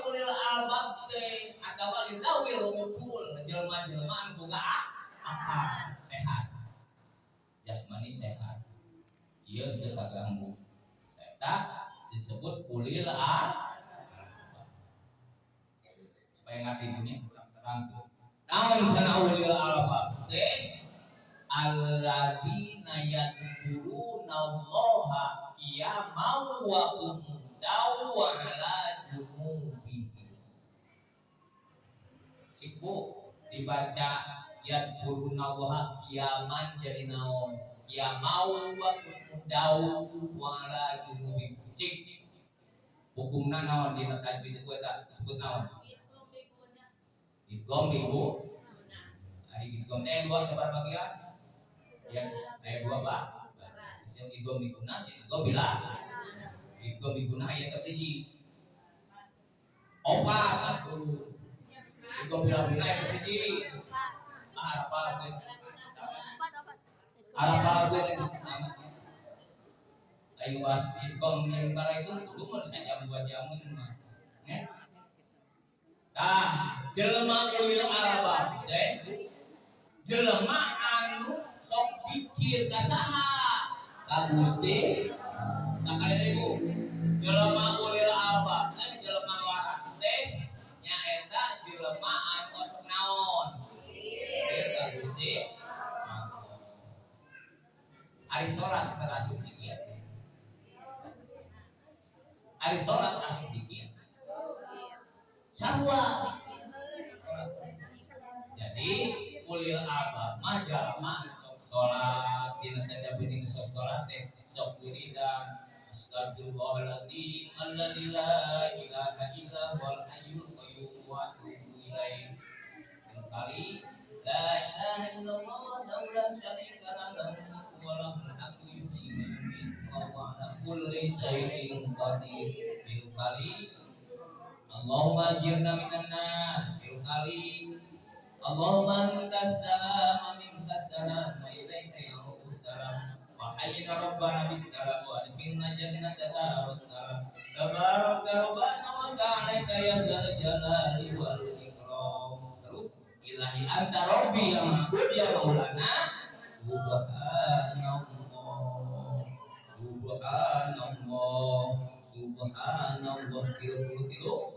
ulil albab teh atawa lidawil uqul jelema-jelema anu boga akal sehat. Jasmani sehat. Ieu teu kaganggu. Eta disebut ulil albab. Supaya ngerti dunia terang. Naon cenah ulil albab teh? Alladzina yadhkuruna Allaha qiyaman wa qu'udan wa 'ala junubihim. Cikbu dibaca yadhkuruna Allaha qiyaman jadi naon? Qiyaman wa qu'udan wa 'ala junubihim. Cik hukumna naon dina tajwid itu eta disebut naon? Idgham minggu. Ari idgham teh dua sabar bagian. Yang ayat 2 Pak. Yang idgham minguna, idgham bila. Idgham minguna aya sabiji. Opat atuh. Idgham bila aya sabiji. Apa teh? Apa teh? Ayo pas idgham minguna itu dulu mah sajam 2 jam mah. Jelema ulil albab teh jelema anu sok pikir ka saha? Ka Gusti. Sakali ieu jelema ulil albab teh jelema waras teh nyaeta jelema anu sok naon? Pikir ka Gusti. Ari salat terasuk pikir. Ari salat terasuk pikir. Sarua. Jadi ulil albab mah jalma sok salat, dina saja beuning sok salat teh sok wiridan astagfirullahaladzim allazi la ilaha illa huwal hayyul qayyum wa atubu ilaih. Kali la ilaha illallah la syarika lahu wa lahul hamdu yuhyi wa ala kulli syai'in qadir. Kali Allahumma ajirna minan nar. Kali Allahumma minkas salam minkas salam wa ilaika ya'udus salam wa hayyina rabbana bis salam wa adkhilna jannata darus salam tabaraka rabbana wa ta'ala ya dzal jalali wal ikram. Terus ilahi anta rabbi ya ma'bud ya maulana subhanallah subhanallah tilu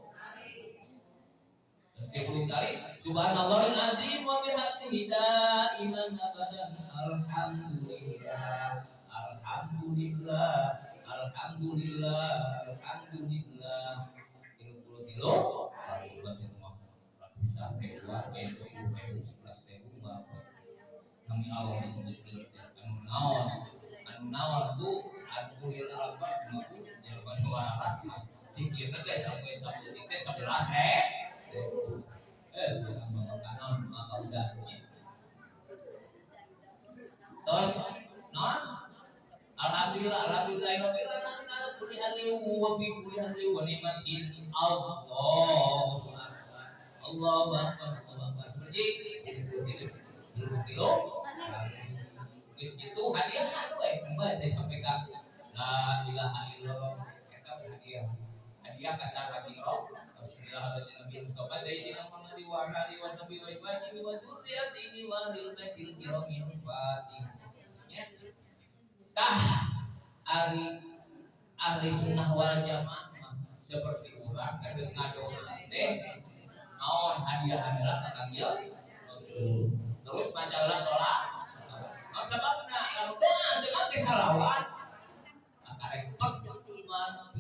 10 kali subhanallahil azim wa bihamdihi daiman abadan alhamdulillah alhamdulillah alhamdulillah alhamdulillah 30 kilo kami Allah disebut anu naon bu ulil albab jawaban waras dikirna teh sampai 11 terus non alhamdulillah kulli halin wa fi kulli halin wa ni'matin Allahu akbar seperti kilo geus kitu hadiah kembali teh sampai ka la ilaha illallah eta hadiah ka sahabat Nabi Mustafa Sayyidina Muhammad wa alihi washabihi wa ibadihi wa dzurriyyatihi wa lil baitil kiramil fatih. Ahli sunnah wal jamaah seperti urang kados ngadoa teh naon hadiah-hadiah ka Kangjeng Rasul. Terus baca ulah salat. Sababna kalau doa teh make salawat. Akarek pagkuman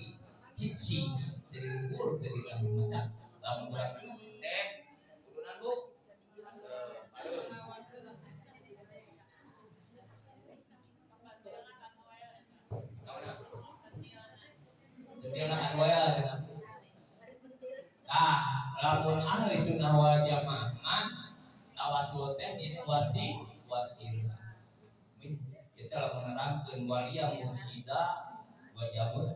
cici dari luhur dari kami macam lamun buat teh kudunan bu jadi anak goya cenah. Lamun ahli sunnah wal jamaah tawasul teh ini wasilah. Kita lamun nerangkeun walia mursida wa jamur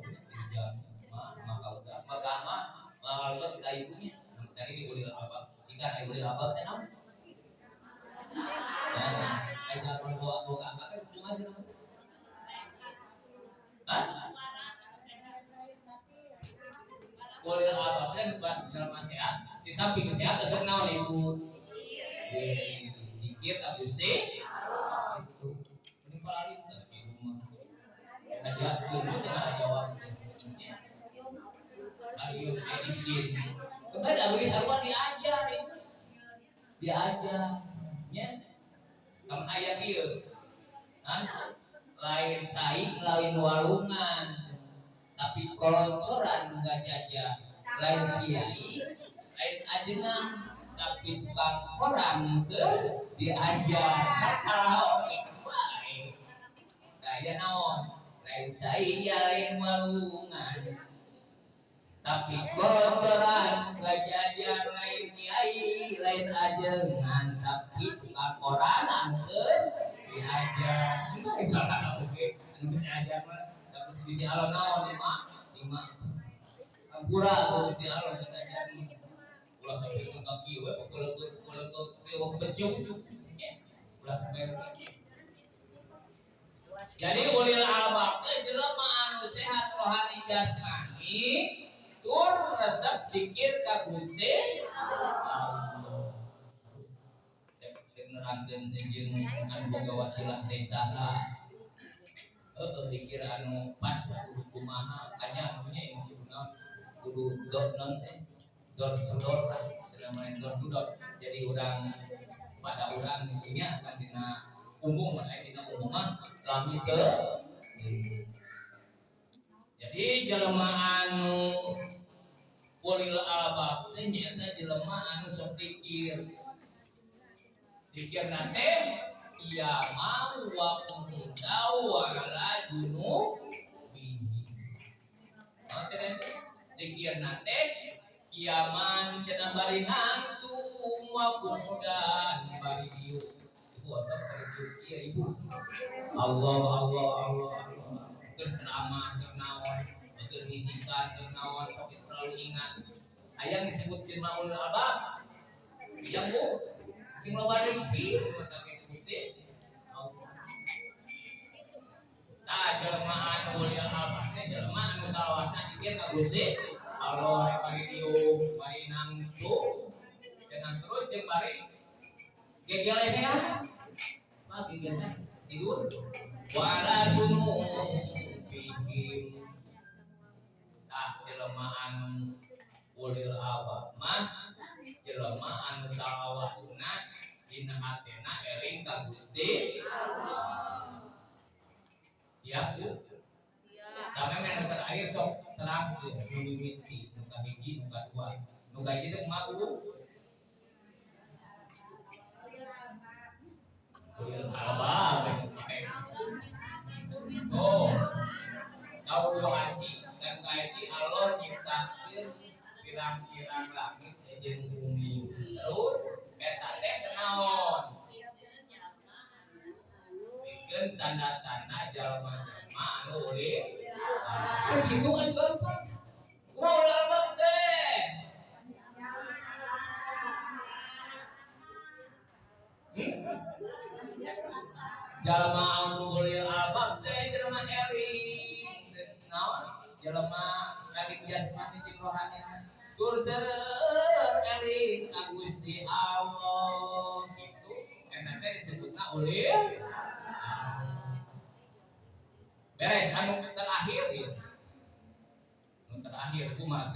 maka udah magama mahalot kayunya dari ulil albab jika ulil albab teh naon aja boga apa ke cuma sih ulil albab dan bahas jelema sehat di samping sehat geus naon ibu dikir ka Gusti itu ini paling terkieu mah aja cukup dengan jawab ayo medicine kepada abis sarua diajar nya kam aya kieu lain saing lain walungan tapi koloncoran enggak jajan lain kiai lain ajengan tapi tukang koran ke diajar kan salah oke baik daya naon lain saing ya lain walungan tapi koloncoran enggak jajan lain kiai lain ajengan tapi tukang koranan ke diajar itu salah oke anu diajar mah terus bisi alon naon lima ampura terus bisi alon diajar ulah sampai itu kaki we kalau kecil ulah sampai jadi ulil albab teh jelema anu sehat rohani jasmani tur resep dikir ka Gusti Allah ranten jeung anu boga wasilah teh saha dikir anu pas kumaha anya anu nya kudu dot non teh dot sedang main dot jadi urang pada urang nya akan dina umum dina umum mah lami teu jadi jelema anu ulil albab teh nyaeta jelema anu sok dikir nate ia mau wa kumudau ala junubihi maksudnya dikir nate kiaman cenah bari nangtung wa kumudan bari diu ibu asal bari diu kieu ibu Allah keur ceramah keur naon keur ngisikan keur naon sok selalu ingat aya disebut maul albab yang bu sing loba deui mata ke Gusti tah jelema anu ulil albab teh jelema anu salawasna dikir ka Gusti Allah bari diu bari nangtu dengan terus jeung bari gegelehean pagi gegelehean tidur wala junubihim tah jelema anu ulil albab mah jelema anu salawasna dina hatena eling ka Gusti Allah siap Bu sampai yang terakhir sok terang tuh mimiti nuka hiji nuka dua nuka hiji itu kumaha Bu ulil albab oh tahu haji dan haji Allah nyiptakeun pirang-pirang langit jeung bumi terus eta teh naon bikin tanda-tanda jalma-jalma anu ulil begitu kan gampang ulil albab teh jalma anu ulil albab teh jelema eling naon jelema kali jasmani jeung rohani tur seueur eling ka Gusti Allah gitu eta teh disebutna ulil beres anu terakhir ya anu terakhir kumaha